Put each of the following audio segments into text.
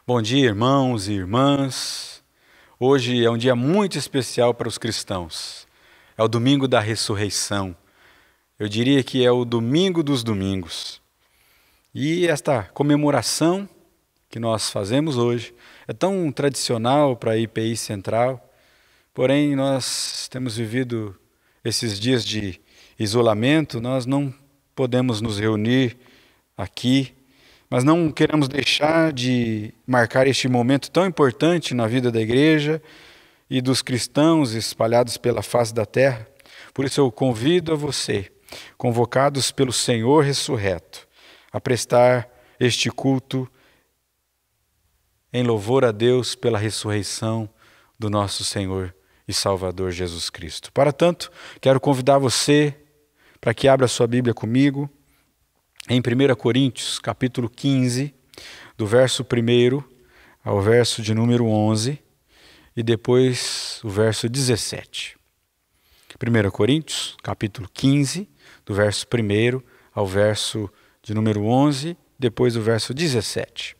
Bom dia, irmãos e irmãs. Hoje é um dia muito especial para os cristãos. É o domingo da ressurreição. Eu diria que é o domingo dos domingos. E esta comemoração que nós fazemos hoje é tão tradicional para a IPI Central, porém nós temos vivido esses dias de isolamento, nós não podemos nos reunir aqui, mas não queremos deixar de marcar este momento tão importante na vida da igreja e dos cristãos espalhados pela face da terra. Por isso eu convido a você, convocados pelo Senhor ressurreto, a prestar este culto em louvor a Deus pela ressurreição do nosso Senhor e Salvador Jesus Cristo. Para tanto, quero convidar você para que abra sua Bíblia comigo em 1 Coríntios, capítulo 15, do verso 1 ao verso de número 11 e depois o verso 17. 1 Coríntios, capítulo 15, do verso 1 ao verso de número 11, depois o verso 17.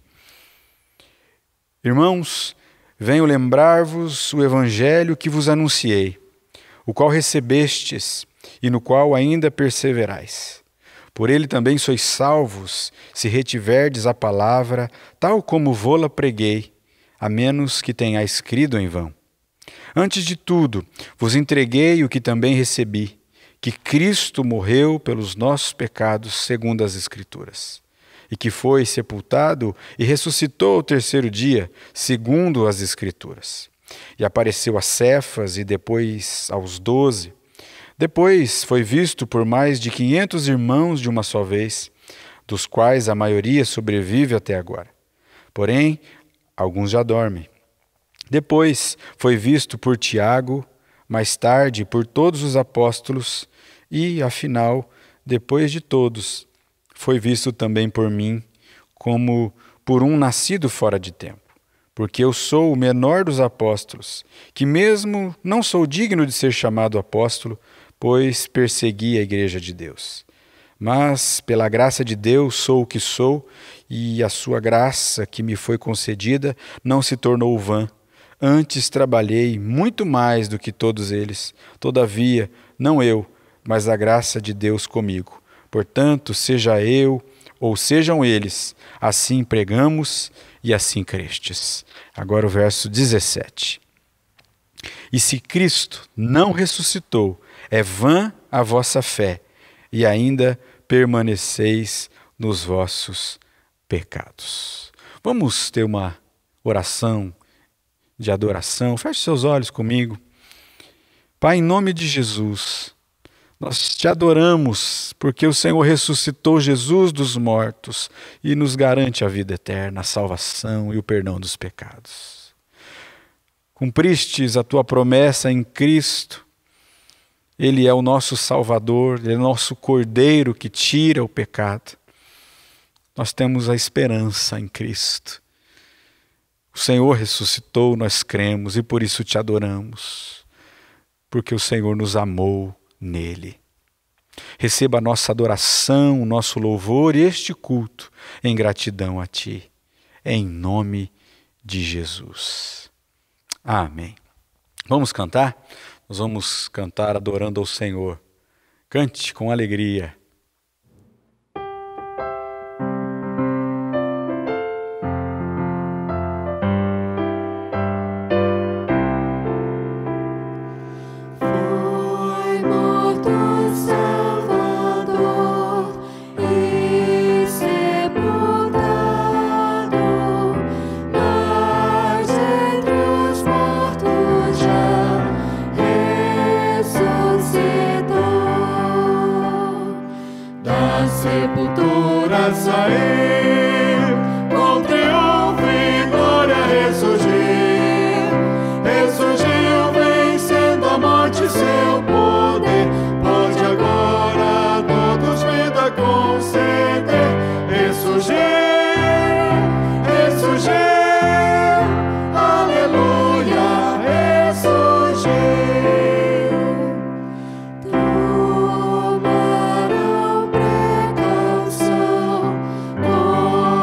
Irmãos, venho lembrar-vos o evangelho que vos anunciei, o qual recebestes e no qual ainda perseverais. Por ele também sois salvos, se retiverdes a palavra, tal como vô-la preguei, a menos que tenhais crido em vão. Antes de tudo, vos entreguei o que também recebi, que Cristo morreu pelos nossos pecados, segundo as Escrituras, e que foi sepultado e ressuscitou ao terceiro dia, segundo as Escrituras. E apareceu a Cefas e depois aos 12. Depois foi visto por mais de 500 irmãos de uma só vez, dos quais a maioria sobrevive até agora. Porém, alguns já dormem. Depois foi visto por Tiago, mais tarde por todos os apóstolos, e, afinal, depois de todos, foi visto também por mim, como por um nascido fora de tempo. Porque eu sou o menor dos apóstolos, que mesmo não sou digno de ser chamado apóstolo, pois persegui a igreja de Deus. Mas, pela graça de Deus, sou o que sou, e a sua graça que me foi concedida não se tornou vã. Antes trabalhei muito mais do que todos eles. Todavia, não eu, mas a graça de Deus comigo. Portanto, seja eu ou sejam eles, assim pregamos e assim crestes. Agora o verso 17. E se Cristo não ressuscitou, é vã a vossa fé, e ainda permaneceis nos vossos pecados. Vamos ter uma oração de adoração. Feche seus olhos comigo. Pai, em nome de Jesus, nós te adoramos porque o Senhor ressuscitou Jesus dos mortos e nos garante a vida eterna, a salvação e o perdão dos pecados. Cumpristes a tua promessa em Cristo. Ele é o nosso Salvador, Ele é o nosso Cordeiro que tira o pecado. Nós temos a esperança em Cristo. O Senhor ressuscitou, nós cremos e por isso te adoramos, porque o Senhor nos amou nele. Receba a nossa adoração, o nosso louvor e este culto em gratidão a Ti, em nome de Jesus. Amém. Vamos cantar? Nós vamos cantar adorando ao Senhor. Cante com alegria. Sepultura saiu, com triunfo e glória ressurgiu. Ressurgiu vencendo a morte, seu poder pode agora a todos vida conceder. Ressurgiu, ressurgiu, aleluia, ressurgiu. Tomaram precaução com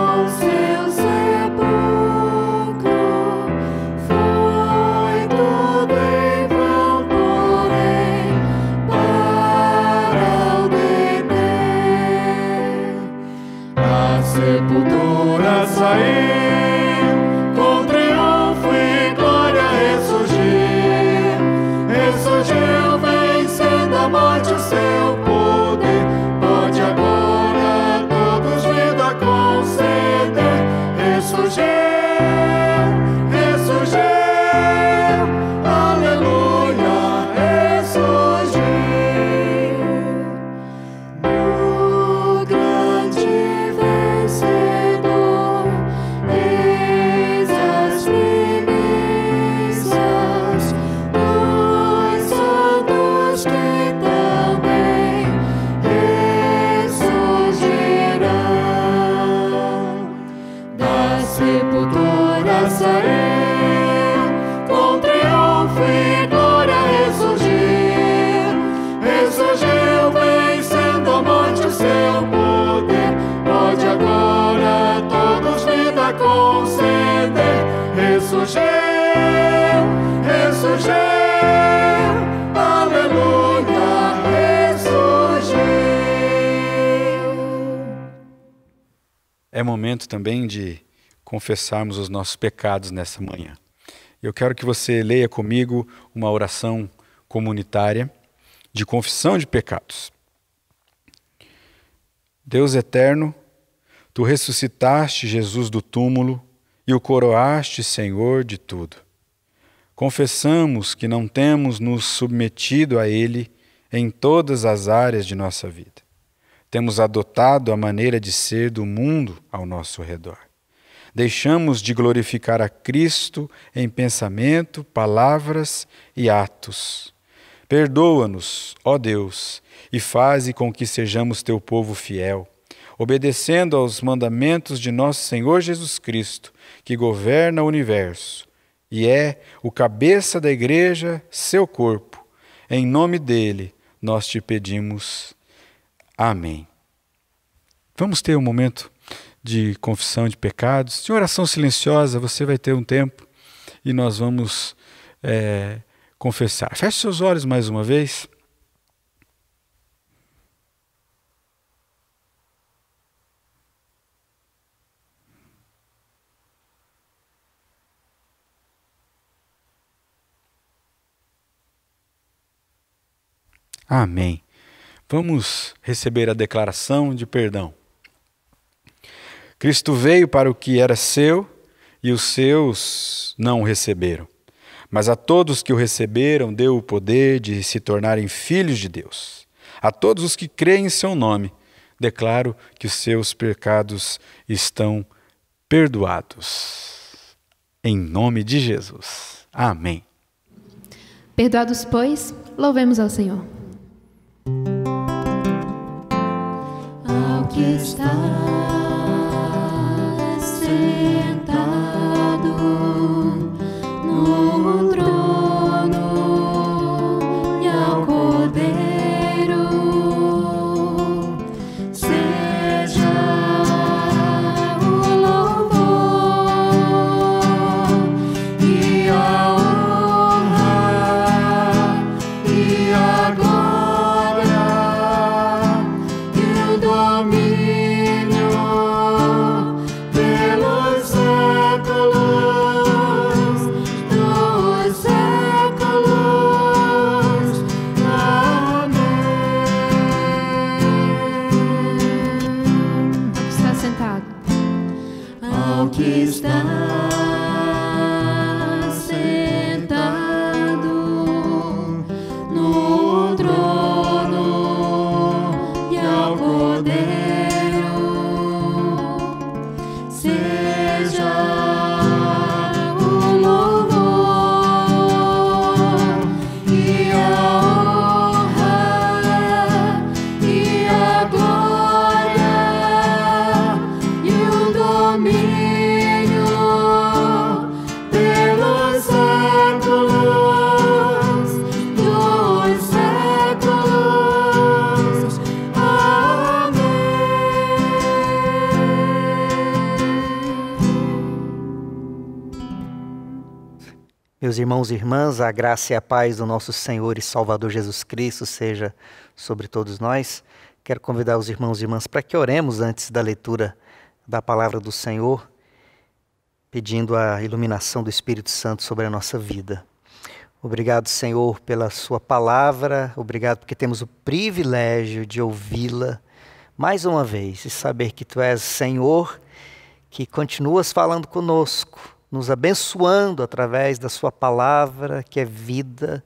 é momento também de confessarmos os nossos pecados nessa manhã. Eu quero que você leia comigo uma oração comunitária de confissão de pecados. Deus eterno, Tu ressuscitaste Jesus do túmulo e o coroaste Senhor de tudo. Confessamos que não temos nos submetido a Ele em todas as áreas de nossa vida. Temos adotado a maneira de ser do mundo ao nosso redor. Deixamos de glorificar a Cristo em pensamento, palavras e atos. Perdoa-nos, ó Deus, e faze com que sejamos Teu povo fiel, obedecendo aos mandamentos de nosso Senhor Jesus Cristo, que governa o universo e é o cabeça da igreja, seu corpo. Em nome dele, nós te pedimos. Amém. Vamos ter um momento de confissão de pecados, de oração silenciosa. Você vai ter um tempo e nós vamos confessar. Feche seus olhos mais uma vez. Amém. Vamos receber a declaração de perdão. Cristo veio para o que era seu e os seus não o receberam. Mas a todos que o receberam deu o poder de se tornarem filhos de Deus. A todos os que creem em seu nome, declaro que os seus pecados estão perdoados. Em nome de Jesus. Amém. Perdoados, pois, louvemos ao Senhor. Ao que está sentado no trono e ao Cordeiro seja o louvor e a honra e a glória e o domínio pelos séculos dos séculos. Amém. Está sentado. Ao que está sentado no trono e ao Cordeiro seja o louvor e a honra e a glória e o domínio pelos séculos dos séculos. Meus irmãos e irmãs, a graça e a paz do nosso Senhor e Salvador Jesus Cristo seja sobre todos nós. Quero convidar os irmãos e irmãs para que oremos antes da leitura da palavra do Senhor, pedindo a iluminação do Espírito Santo sobre a nossa vida. Obrigado, Senhor, pela sua palavra. Obrigado porque temos o privilégio de ouvi-la mais uma vez e saber que Tu és Senhor, que continuas falando conosco, nos abençoando através da sua palavra, que é vida,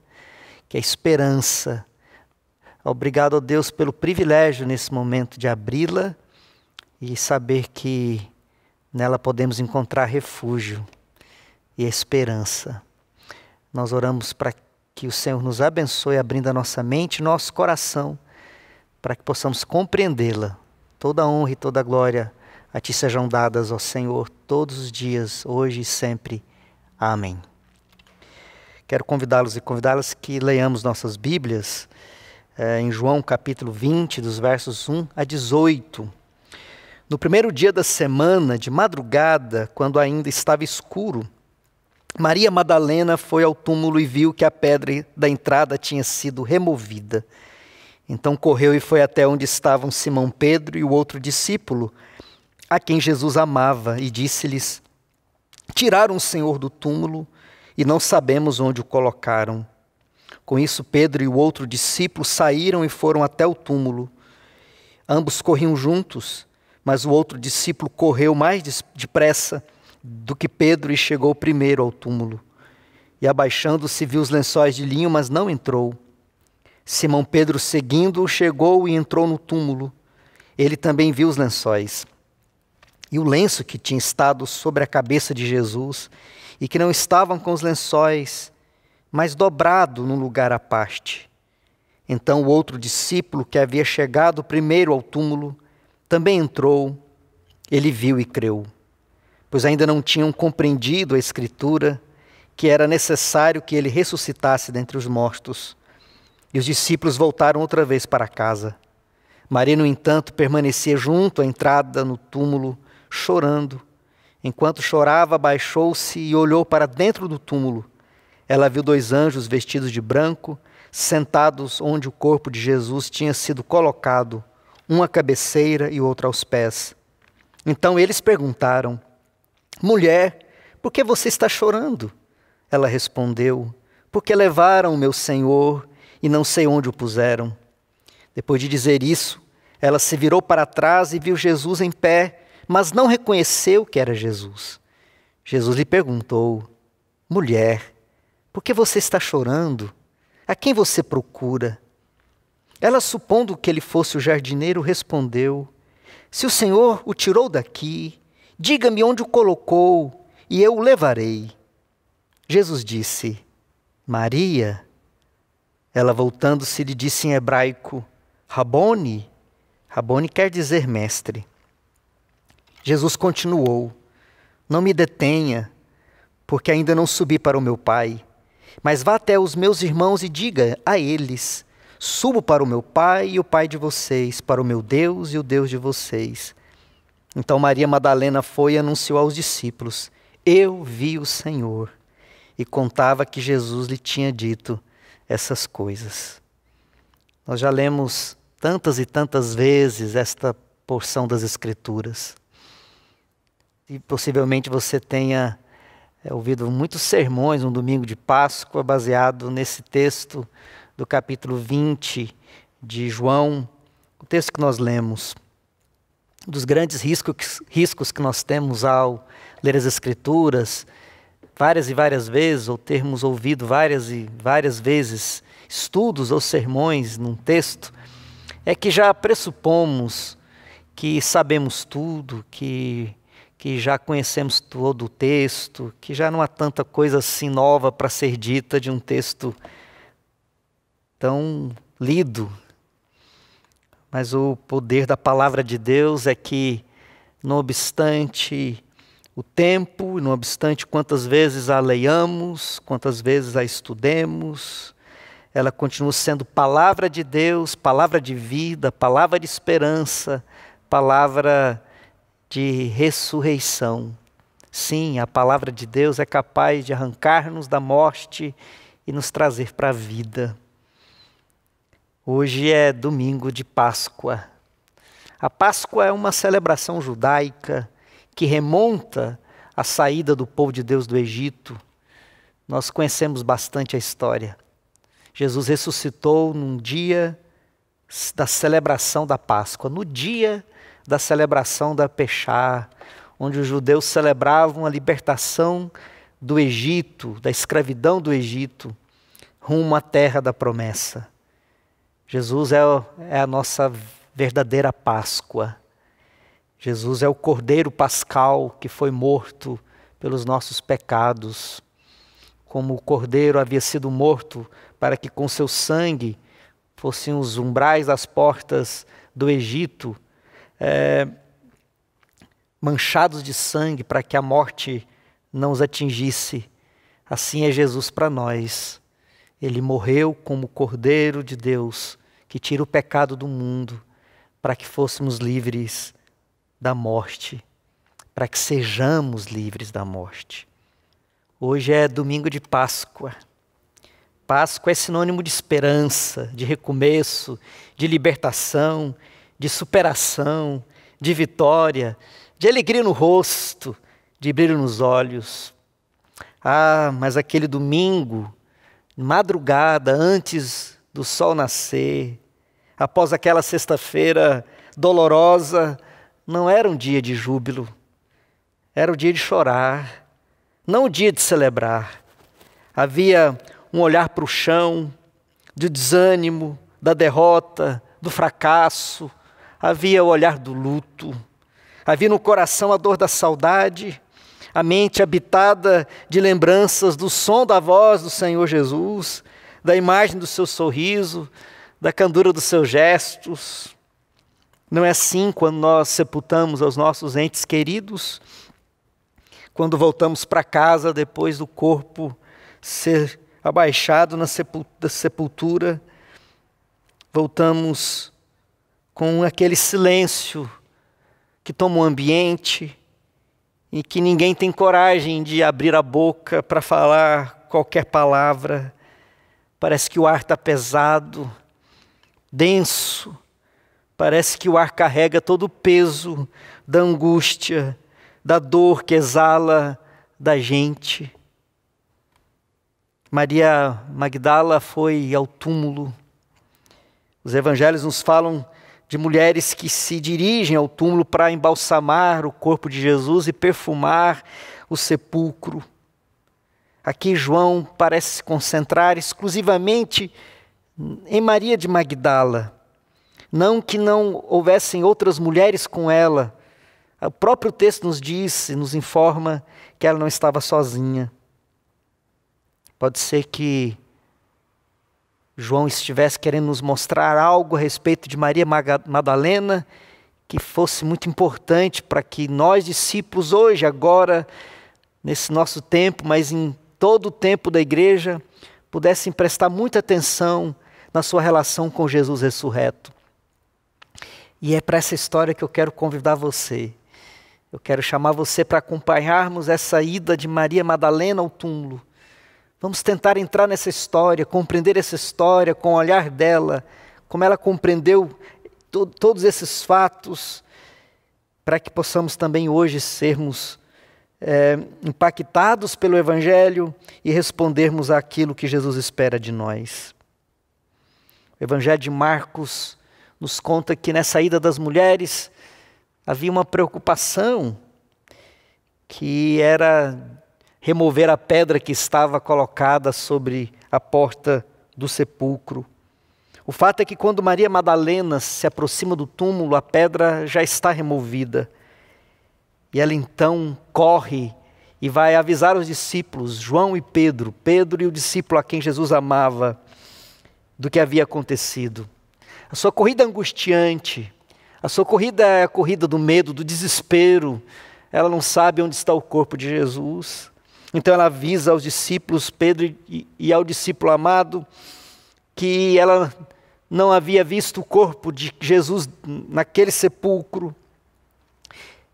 que é esperança. Obrigado, ó Deus, pelo privilégio nesse momento de abri-la e saber que nela podemos encontrar refúgio e esperança. Nós oramos para que o Senhor nos abençoe, abrindo a nossa mente e nosso coração, para que possamos compreendê-la. Toda a honra e toda a glória a Ti sejam dadas, ó Senhor, todos os dias, hoje e sempre. Amém. Quero convidá-los e convidá-las que leiamos nossas Bíblias em João capítulo 20, dos versos 1 a 18. No primeiro dia da semana, de madrugada, quando ainda estava escuro, Maria Madalena foi ao túmulo e viu que a pedra da entrada tinha sido removida. Então correu e foi até onde estavam Simão Pedro e o outro discípulo, a quem Jesus amava, e disse-lhes: tiraram o Senhor do túmulo e não sabemos onde o colocaram. Com isso, Pedro e o outro discípulo saíram e foram até o túmulo. Ambos corriam juntos, mas o outro discípulo correu mais depressa do que Pedro e chegou primeiro ao túmulo. E abaixando-se, viu os lençóis de linho, mas não entrou. Simão Pedro, seguindo-o, chegou e entrou no túmulo. Ele também viu os lençóis e o lenço que tinha estado sobre a cabeça de Jesus, e que não estavam com os lençóis, mas dobrado num lugar à parte. Então o outro discípulo, que havia chegado primeiro ao túmulo, também entrou. Ele viu e creu, pois ainda não tinham compreendido a Escritura, que era necessário que ele ressuscitasse dentre os mortos. E os discípulos voltaram outra vez para casa. Maria, no entanto, permanecia junto à entrada no túmulo, chorando. Enquanto chorava, abaixou-se e olhou para dentro do túmulo. Ela viu 2 anjos vestidos de branco, sentados onde o corpo de Jesus tinha sido colocado, um à cabeceira e outro aos pés. Então eles perguntaram: mulher, por que você está chorando? Ela respondeu: porque levaram o meu Senhor e não sei onde o puseram. Depois de dizer isso, ela se virou para trás e viu Jesus em pé, mas não reconheceu que era Jesus. Jesus lhe perguntou: mulher, por que você está chorando? A quem você procura? Ela, supondo que ele fosse o jardineiro, respondeu: se o Senhor o tirou daqui, diga-me onde o colocou e eu o levarei. Jesus disse: Maria. Ela, voltando-se, lhe disse em hebraico: Rabone. Rabone quer dizer mestre. Jesus continuou: não me detenha, porque ainda não subi para o meu Pai. Mas vá até os meus irmãos e diga a eles: subo para o meu Pai e o Pai de vocês, para o meu Deus e o Deus de vocês. Então Maria Madalena foi e anunciou aos discípulos: eu vi o Senhor. E contava que Jesus lhe tinha dito essas coisas. Nós já lemos tantas e tantas vezes esta porção das Escrituras. E possivelmente você tenha ouvido muitos sermões no domingo de Páscoa baseado nesse texto do capítulo 20 de João, o texto que nós lemos. Um dos grandes riscos que nós temos ao ler as Escrituras várias e várias vezes, ou termos ouvido várias e várias vezes estudos ou sermões num texto, é que já pressupomos que sabemos tudo, que já conhecemos todo o texto, que já não há tanta coisa assim nova para ser dita de um texto tão lido. Mas o poder da palavra de Deus é que, não obstante o tempo, não obstante quantas vezes a leiamos, quantas vezes a estudemos, ela continua sendo palavra de Deus, palavra de vida, palavra de esperança, palavra de ressurreição. Sim, a palavra de Deus é capaz de arrancar-nos da morte e nos trazer para a vida. Hoje é domingo de Páscoa. A Páscoa é uma celebração judaica que remonta à saída do povo de Deus do Egito. Nós conhecemos bastante a história. Jesus ressuscitou num dia da celebração da Páscoa, no dia da celebração da Peshá, onde os judeus celebravam a libertação do Egito, da escravidão do Egito, rumo à terra da promessa. Jesus é a nossa verdadeira Páscoa. Jesus é o Cordeiro Pascal que foi morto pelos nossos pecados. Como o Cordeiro havia sido morto para que com seu sangue fossem os umbrais das portas do Egito manchados de sangue para que a morte não os atingisse. Assim é Jesus para nós. Ele morreu como o Cordeiro de Deus que tira o pecado do mundo para que fôssemos livres da morte, para que sejamos livres da morte. Hoje é domingo de Páscoa. Páscoa é sinônimo de esperança, de recomeço, de libertação, de superação, de vitória. de alegria no rosto, de brilho nos olhos. Ah, mas aquele domingo, madrugada, antes do sol nascer, após aquela sexta-feira dolorosa, não era um dia de júbilo, era o dia de chorar, não o dia de celebrar. Havia um olhar para o chão, do desânimo, da derrota, do fracasso. Havia o olhar do luto. Havia no coração a dor da saudade, a mente habitada de lembranças do som da voz do Senhor Jesus, da imagem do seu sorriso, da candura dos seus gestos. Não é assim quando nós sepultamos os nossos entes queridos? Quando voltamos para casa depois do corpo ser abaixado na sepultura, voltamos com aquele silêncio que toma o ambiente e que ninguém tem coragem de abrir a boca para falar qualquer palavra. Parece que o ar está pesado, denso. Parece que o ar carrega todo o peso da angústia, da dor que exala da gente. Maria Magdala foi ao túmulo. Os evangelhos nos falam de mulheres que se dirigem ao túmulo para embalsamar o corpo de Jesus e perfumar o sepulcro. Aqui João parece se concentrar exclusivamente em Maria de Magdala. Não que não houvessem outras mulheres com ela. O próprio texto nos diz, nos informa que ela não estava sozinha. Pode ser que João estivesse querendo nos mostrar algo a respeito de Maria Madalena, que fosse muito importante para que nós, discípulos, hoje, agora, nesse nosso tempo, mas em todo o tempo da igreja, pudessem prestar muita atenção na sua relação com Jesus ressurreto. E é para essa história que eu quero convidar você. Eu quero chamar você para acompanharmos essa ida de Maria Madalena ao túmulo. Vamos tentar entrar nessa história, compreender essa história com o olhar dela, como ela compreendeu todos esses fatos, para que possamos também hoje sermos impactados pelo Evangelho e respondermos àquilo que Jesus espera de nós. O Evangelho de Marcos nos conta que nessa ida das mulheres havia uma preocupação, que era remover a pedra que estava colocada sobre a porta do sepulcro. O fato é que quando Maria Madalena se aproxima do túmulo, a pedra já está removida. E ela então corre e vai avisar os discípulos, João e Pedro e o discípulo a quem Jesus amava, do que havia acontecido. A sua corrida angustiante, a sua corrida é a corrida do medo, do desespero. Ela não sabe onde está o corpo de Jesus. Então ela avisa aos discípulos, Pedro e ao discípulo amado, que ela não havia visto o corpo de Jesus naquele sepulcro.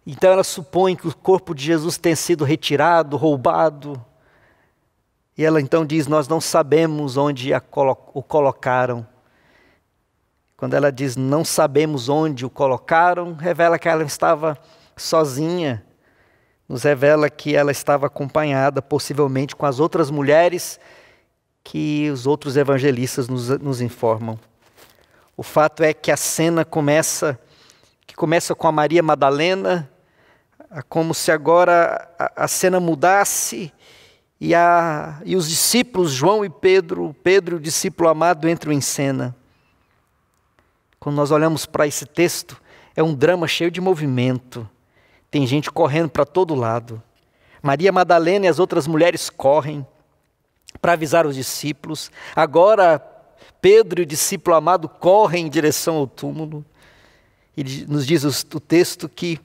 Então ela supõe que o corpo de Jesus tenha sido retirado, roubado. E ela então diz, nós não sabemos onde o colocaram. Quando ela diz, não sabemos onde o colocaram, revela que ela estava sozinha. Nos revela que ela estava acompanhada, possivelmente com as outras mulheres que os outros evangelistas nos informam. O fato é que a cena começa com a Maria Madalena, como se agora a cena mudasse e os discípulos, João e Pedro e o discípulo amado entram em cena. Quando nós olhamos para esse texto, é um drama cheio de movimento. Tem gente correndo para todo lado. Maria Madalena e as outras mulheres correm para avisar os discípulos. Agora, Pedro e o discípulo amado correm em direção ao túmulo. E nos diz o texto que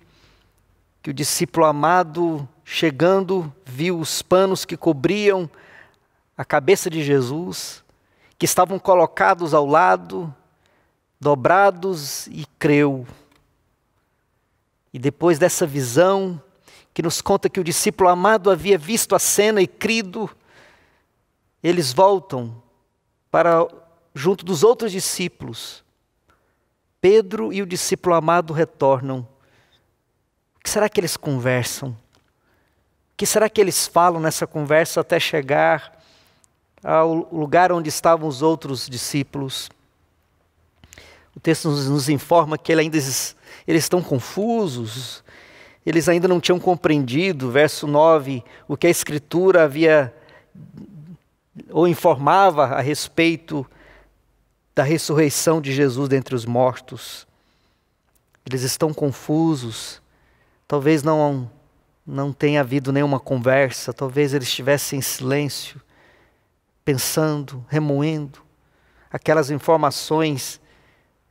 o discípulo amado, chegando, viu os panos que cobriam a cabeça de Jesus, que estavam colocados ao lado, dobrados, e creu. E depois dessa visão, que nos conta que o discípulo amado havia visto a cena e crido, eles voltam para junto dos outros discípulos. Pedro e o discípulo amado retornam. O que será que eles conversam? O que será que eles falam nessa conversa até chegar ao lugar onde estavam os outros discípulos? O texto nos informa que eles estão confusos, eles ainda não tinham compreendido, verso 9, o que a Escritura havia ou informava a respeito da ressurreição de Jesus dentre os mortos. Eles estão confusos, talvez não tenha havido nenhuma conversa, talvez eles estivessem em silêncio, pensando, remoendo aquelas informações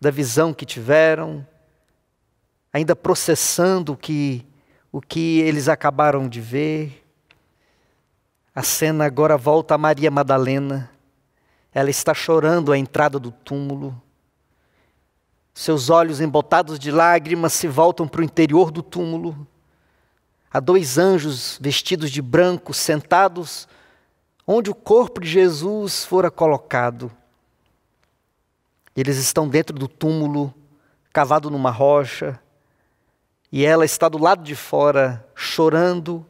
da visão que tiveram, ainda processando o que eles acabaram de ver. A cena agora volta a Maria Madalena. Ela está chorando à entrada do túmulo. Seus olhos embotados de lágrimas se voltam para o interior do túmulo. Há 2 anjos vestidos de branco sentados onde o corpo de Jesus fora colocado. Eles estão dentro do túmulo, cavado numa rocha, e ela está do lado de fora, chorando,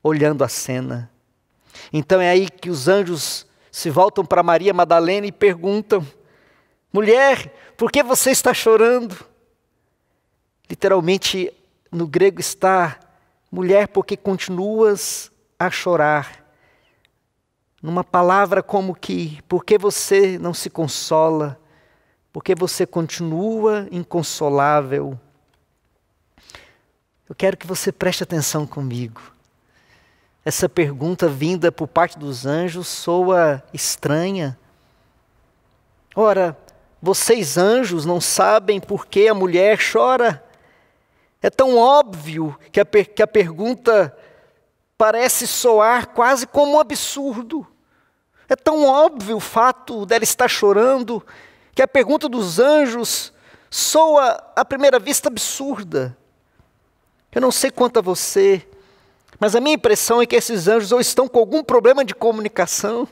olhando a cena. Então é aí que os anjos se voltam para Maria Madalena e perguntam: mulher, por que você está chorando? Literalmente, no grego está: mulher, porque continuas a chorar. Numa palavra como que: por que você não se consola? Porque você continua inconsolável. Eu quero que você preste atenção comigo. Essa pergunta vinda por parte dos anjos soa estranha. Ora, vocês anjos não sabem por que a mulher chora? É tão óbvio que a pergunta parece soar quase como um absurdo. É tão óbvio o fato dela estar chorando, que a pergunta dos anjos soa à primeira vista absurda. Eu não sei quanto a você, mas a minha impressão é que esses anjos ou estão com algum problema de comunicação,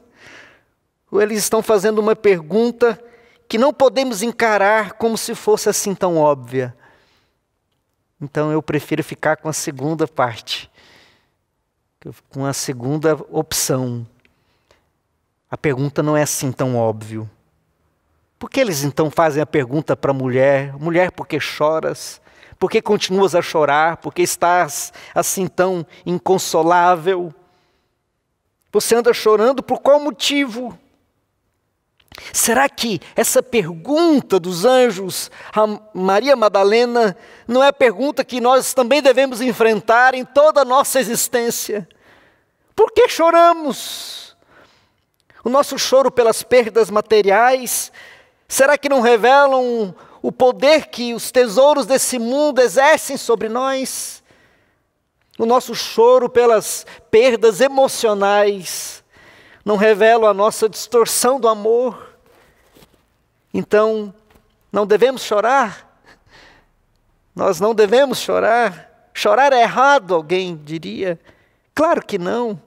ou eles estão fazendo uma pergunta que não podemos encarar como se fosse assim tão óbvia. Então eu prefiro ficar com a segunda parte, com a segunda opção. A pergunta não é assim tão óbvio. Por que eles então fazem a pergunta para a mulher? Mulher, por que choras? Por que continuas a chorar? Por que estás assim tão inconsolável? Você anda chorando por qual motivo? Será que essa pergunta dos anjos a Maria Madalena não é a pergunta que nós também devemos enfrentar em toda a nossa existência? Por que choramos? O nosso choro pelas perdas materiais, será que não revelam o poder que os tesouros desse mundo exercem sobre nós? O nosso choro pelas perdas emocionais não revela a nossa distorção do amor? Então, não devemos chorar? Nós não devemos chorar? Chorar é errado, alguém diria. Claro que não.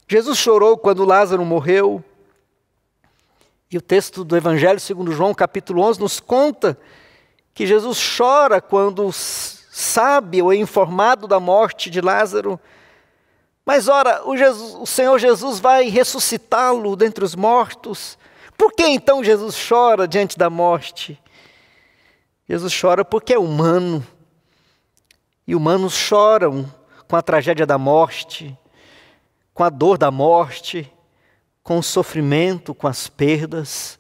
Jesus chorou quando Lázaro morreu. E o texto do Evangelho segundo João, capítulo 11, nos conta que Jesus chora quando sabe ou é informado da morte de Lázaro. Mas ora, o Senhor Jesus vai ressuscitá-lo dentre os mortos. Por que então Jesus chora diante da morte? Jesus chora porque é humano. E humanos choram com a tragédia da morte, com a dor da morte, com o sofrimento, com as perdas.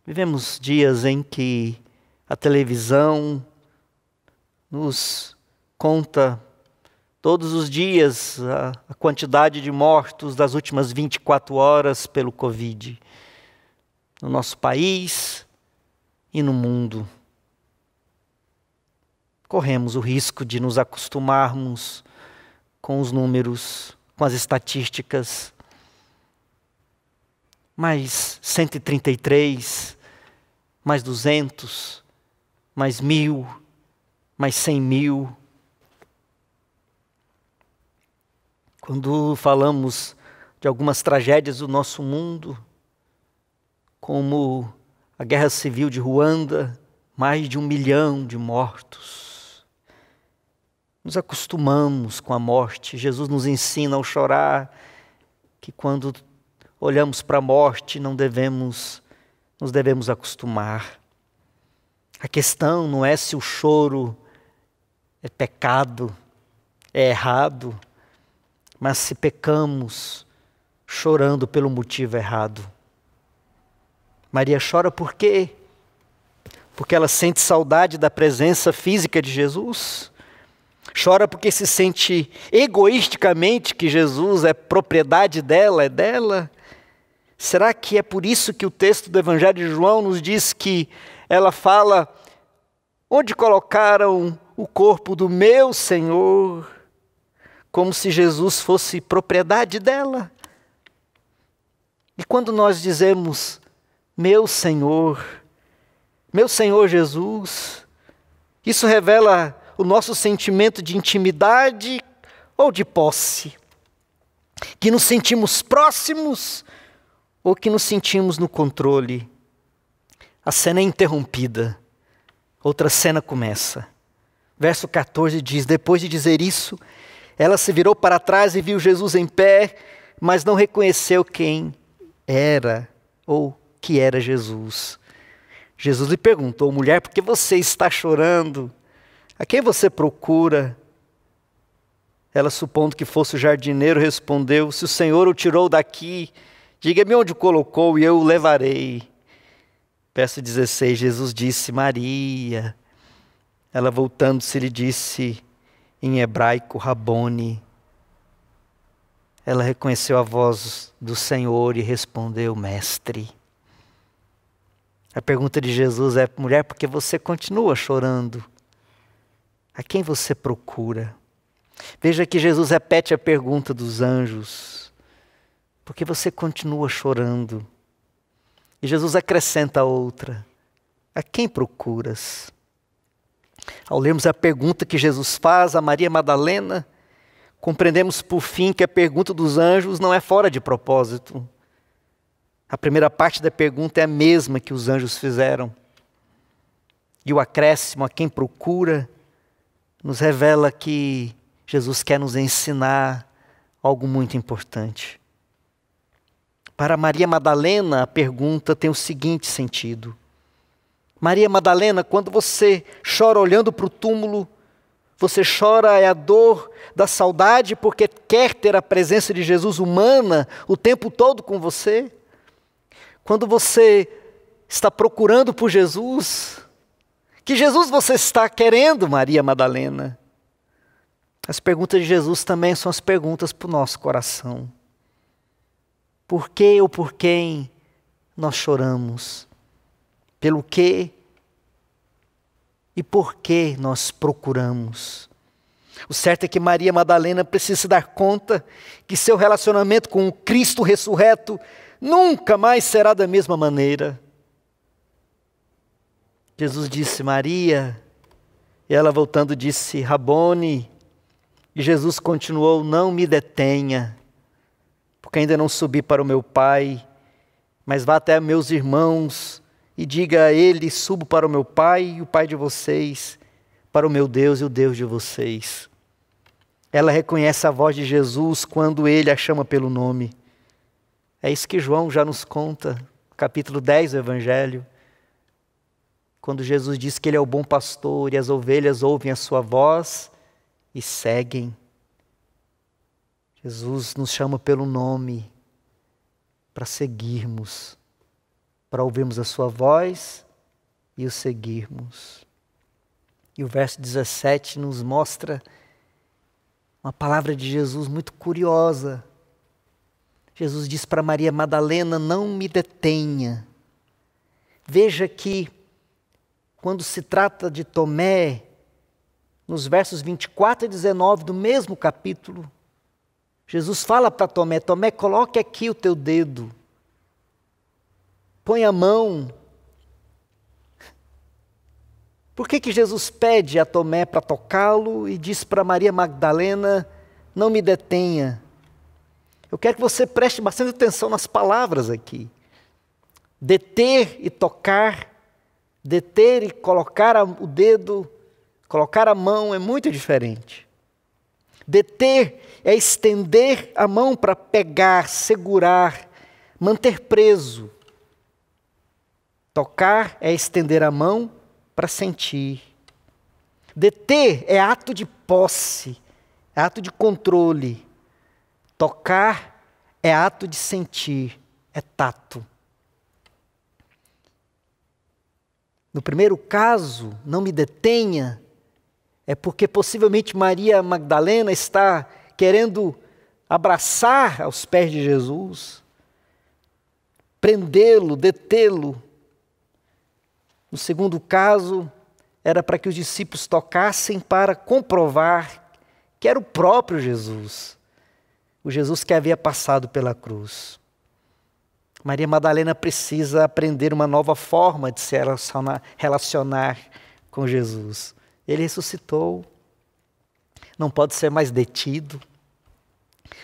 Vivemos dias em que a televisão nos conta todos os dias a quantidade de mortos das últimas 24 horas pelo Covid, no nosso país e no mundo. Corremos o risco de nos acostumarmos com os números, com as estatísticas. Mais 133, mais 200, mais 1000, mais 100.000. Quando falamos de algumas tragédias do nosso mundo, como a Guerra Civil de Ruanda, mais de 1 milhão de mortos. nos acostumamos com a morte. Jesus nos ensina ao chorar, que quando olhamos para a morte nos devemos acostumar. A questão não é se o choro é pecado, é errado, mas se pecamos chorando pelo motivo errado. Maria chora por quê? Porque ela sente saudade da presença física de Jesus? Chora porque se sente egoisticamente que Jesus é propriedade dela, é dela? Será que é por isso que o texto do Evangelho de João nos diz que ela fala: onde colocaram o corpo do meu Senhor? Como se Jesus fosse propriedade dela. E quando nós dizemos meu Senhor Jesus, isso revela o nosso sentimento de intimidade ou de posse? Que nos sentimos próximos ou que nos sentimos no controle? A cena é interrompida. Outra cena começa. Verso 14 diz: depois de dizer isso, ela se virou para trás e viu Jesus em pé, mas não reconheceu quem era ou que era Jesus. Jesus lhe perguntou: mulher, por que você está chorando? A quem você procura? Ela, supondo que fosse o jardineiro, respondeu: se o Senhor o tirou daqui, diga-me onde o colocou e eu o levarei. Verso 16, Jesus disse: Maria. Ela, voltando-se, lhe disse em hebraico: Rabone. Ela reconheceu a voz do Senhor e respondeu: Mestre. A pergunta de Jesus é: mulher, por que você continua chorando? A quem você procura? Veja que Jesus repete a pergunta dos anjos: por que você continua chorando? E Jesus acrescenta outra: a quem procuras? Ao lermos a pergunta que Jesus faz a Maria Madalena, compreendemos por fim que a pergunta dos anjos não é fora de propósito. A primeira parte da pergunta é a mesma que os anjos fizeram. E o acréscimo, a quem procura, nos revela que Jesus quer nos ensinar algo muito importante. Para Maria Madalena, a pergunta tem o seguinte sentido: Maria Madalena, quando você chora olhando para o túmulo, você chora é a dor da saudade porque quer ter a presença de Jesus humana o tempo todo com você? Quando você está procurando por Jesus, que Jesus você está querendo, Maria Madalena? As perguntas de Jesus também são as perguntas para o nosso coração. Por que ou por quem nós choramos? Pelo que e por que nós procuramos? O certo é que Maria Madalena precisa se dar conta que seu relacionamento com o Cristo ressurreto nunca mais será da mesma maneira. Jesus disse: Maria, e ela voltando disse: Rabone. E Jesus continuou: não me detenha, porque ainda não subi para o meu Pai, mas vá até meus irmãos e diga a eles: subo para o meu Pai e o Pai de vocês, para o meu Deus e o Deus de vocês. Ela reconhece a voz de Jesus quando ele a chama pelo nome. É isso que João já nos conta, capítulo 10 do Evangelho, quando Jesus diz que ele é o bom pastor e as ovelhas ouvem a sua voz e seguem. Jesus nos chama pelo nome para seguirmos, para ouvirmos a sua voz e o seguirmos. E o verso 17 nos mostra uma palavra de Jesus muito curiosa. Jesus diz para Maria Madalena: não me detenha. Veja que quando se trata de Tomé, nos versos 24 e 19 do mesmo capítulo, Jesus fala para Tomé: Tomé, coloque aqui o teu dedo, põe a mão. Por que Jesus pede a Tomé para tocá-lo e diz para Maria Magdalena: não me detenha? Eu quero que você preste bastante atenção nas palavras aqui. Deter e tocar, deter e colocar o dedo, colocar a mão é muito diferente. Deter é estender a mão para pegar, segurar, manter preso. Tocar é estender a mão para sentir. Deter é ato de posse, é ato de controle. Tocar é ato de sentir, é tato. No primeiro caso, não me detenha, é porque possivelmente Maria Magdalena está querendo abraçar aos pés de Jesus, prendê-lo, detê-lo. No segundo caso, era para que os discípulos tocassem para comprovar que era o próprio Jesus, o Jesus que havia passado pela cruz. Maria Madalena precisa aprender uma nova forma de se relacionar com Jesus. Ele ressuscitou, não pode ser mais detido.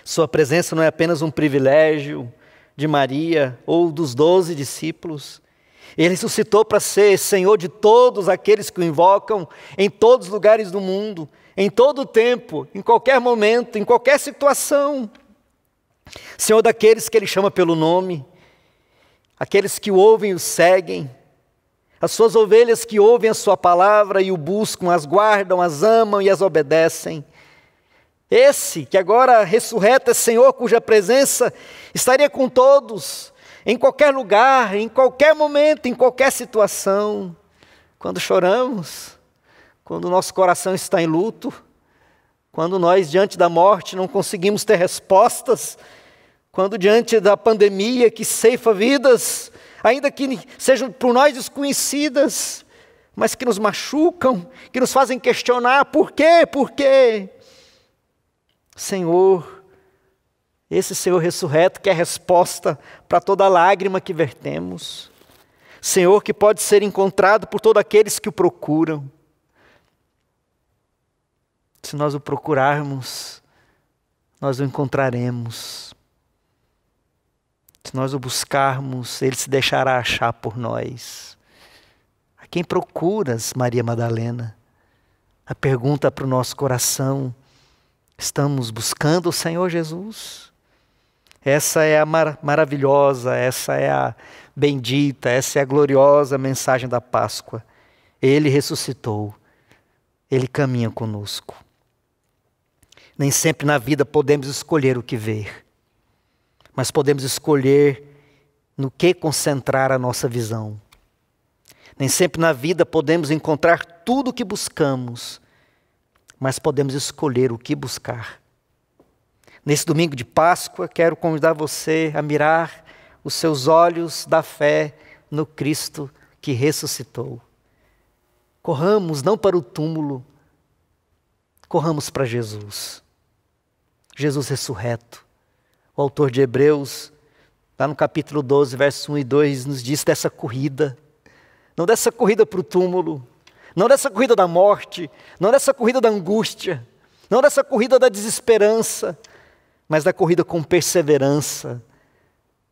Sua presença não é apenas um privilégio de Maria ou dos 12 discípulos. Ele ressuscitou para ser Senhor de todos aqueles que o invocam em todos os lugares do mundo, em todo o tempo, em qualquer momento, em qualquer situação. Senhor daqueles que Ele chama pelo nome, aqueles que o ouvem e o seguem, as suas ovelhas que ouvem a sua palavra e o buscam, as guardam, as amam e as obedecem. Esse que agora ressurreto é Senhor, cuja presença estaria com todos, em qualquer lugar, em qualquer momento, em qualquer situação. Quando choramos, quando o nosso coração está em luto, quando nós diante da morte não conseguimos ter respostas, quando diante da pandemia que ceifa vidas, ainda que sejam por nós desconhecidas, mas que nos machucam, que nos fazem questionar por quê, por quê? Senhor, esse Senhor ressurreto que é a resposta para toda lágrima que vertemos. Senhor que pode ser encontrado por todos aqueles que o procuram. Se nós o procurarmos, nós o encontraremos. Se nós o buscarmos, Ele se deixará achar por nós. A quem procuras, Maria Madalena? A pergunta para o nosso coração: estamos buscando o Senhor Jesus? Essa é a maravilhosa, essa é a bendita, essa é a gloriosa mensagem da Páscoa. Ele ressuscitou, Ele caminha conosco. Nem sempre na vida podemos escolher o que ver, mas podemos escolher no que concentrar a nossa visão. Nem sempre na vida podemos encontrar tudo o que buscamos, mas podemos escolher o que buscar. Nesse domingo de Páscoa, quero convidar você a mirar os seus olhos da fé no Cristo que ressuscitou. Corramos não para o túmulo, corramos para Jesus. Jesus ressurreto. O autor de Hebreus, lá no capítulo 12, versos 1 e 2, nos diz dessa corrida. Não dessa corrida para o túmulo, não dessa corrida da morte, não dessa corrida da angústia, não dessa corrida da desesperança, mas da corrida com perseverança.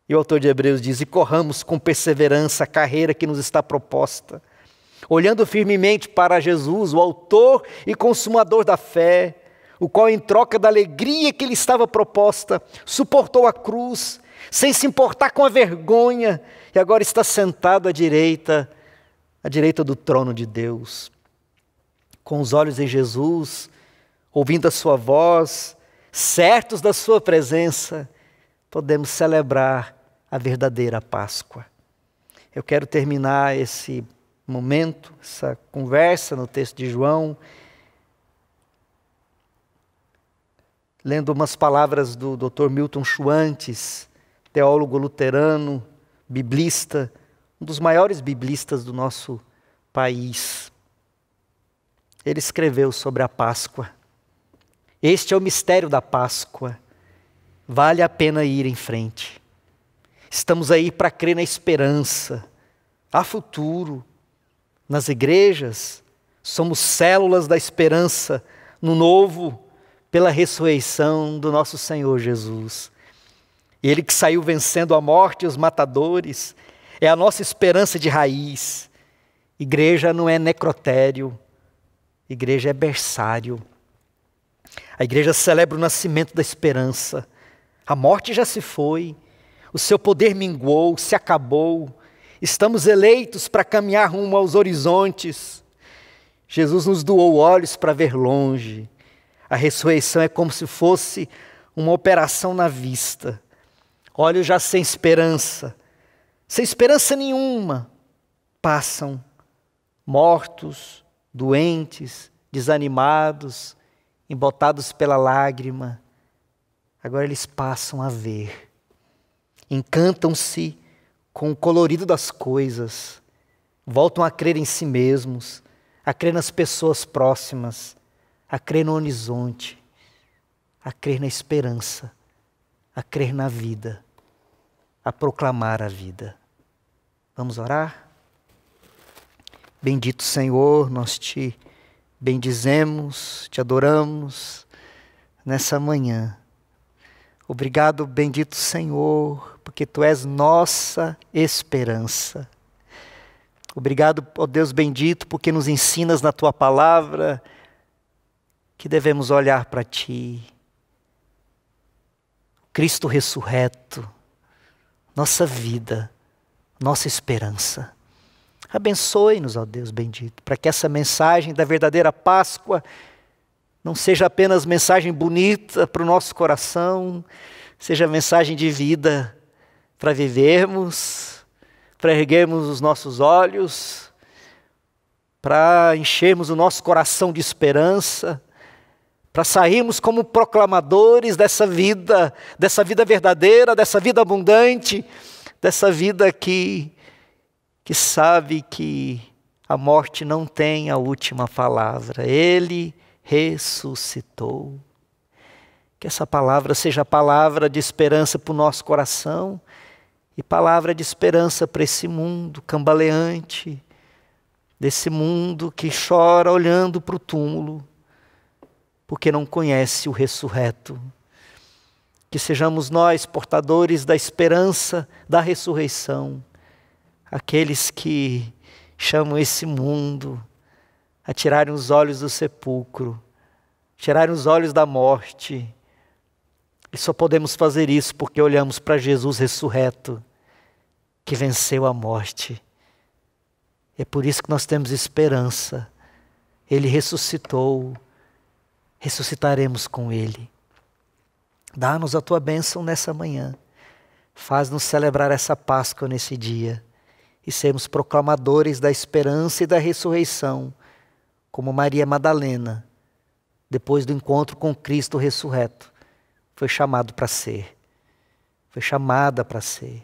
E o autor de Hebreus diz: e corramos com perseverança a carreira que nos está proposta, olhando firmemente para Jesus, o autor e consumador da fé, o qual, em troca da alegria que lhe estava proposta, suportou a cruz, sem se importar com a vergonha, e agora está sentado à direita do trono de Deus. Com os olhos em Jesus, ouvindo a sua voz, certos da sua presença, podemos celebrar a verdadeira Páscoa. Eu quero terminar esse momento, essa conversa no texto de João, lendo umas palavras do Dr. Milton Schwantes, teólogo luterano, biblista, um dos maiores biblistas do nosso país. Ele escreveu sobre a Páscoa. Este é o mistério da Páscoa. Vale a pena ir em frente. Estamos aí para crer na esperança, há futuro. Nas igrejas, somos células da esperança no novo, pela ressurreição do nosso Senhor Jesus. Ele que saiu vencendo a morte e os matadores, é a nossa esperança de raiz. Igreja não é necrotério, igreja é berçário. A igreja celebra o nascimento da esperança. A morte já se foi, o seu poder minguou, se acabou. Estamos eleitos para caminhar rumo aos horizontes. Jesus nos doou olhos para ver longe. A ressurreição é como se fosse uma operação na vista. Olhos já sem esperança nenhuma, passam mortos, doentes, desanimados, embotados pela lágrima. Agora eles passam a ver. Encantam-se com o colorido das coisas. Voltam a crer em si mesmos, a crer nas pessoas próximas, a crer no horizonte, a crer na esperança, a crer na vida, a proclamar a vida. Vamos orar? Bendito Senhor, nós te bendizemos, te adoramos nessa manhã. Obrigado, bendito Senhor, porque Tu és nossa esperança. Obrigado, ó Deus bendito, porque nos ensinas na Tua palavra que devemos olhar para Ti. Cristo ressurreto, nossa vida, nossa esperança. Abençoe-nos, ó Deus bendito, para que essa mensagem da verdadeira Páscoa não seja apenas mensagem bonita para o nosso coração, seja mensagem de vida para vivermos, para erguermos os nossos olhos, para enchermos o nosso coração de esperança, para sairmos como proclamadores dessa vida verdadeira, dessa vida abundante, dessa vida que sabe que a morte não tem a última palavra. Ele ressuscitou. Que essa palavra seja palavra de esperança para o nosso coração e palavra de esperança para esse mundo cambaleante, desse mundo que chora olhando para o túmulo, porque não conhece o ressurreto. Que sejamos nós portadores da esperança da ressurreição, aqueles que chamam esse mundo a tirarem os olhos do sepulcro, tirarem os olhos da morte. E só podemos fazer isso porque olhamos para Jesus ressurreto, que venceu a morte. É por isso que nós temos esperança. Ele ressuscitou, ressuscitaremos com Ele. Dá-nos a Tua bênção nessa manhã. Faz-nos celebrar essa Páscoa nesse dia e sermos proclamadores da esperança e da ressurreição, como Maria Madalena, depois do encontro com Cristo ressurreto, foi chamado para ser, foi chamada para ser.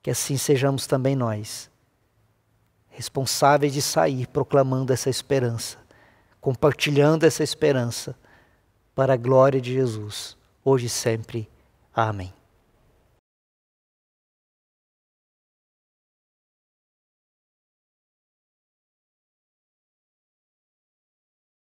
Que assim sejamos também nós, responsáveis de sair proclamando essa esperança, compartilhando essa esperança, para a glória de Jesus, hoje e sempre. Amém.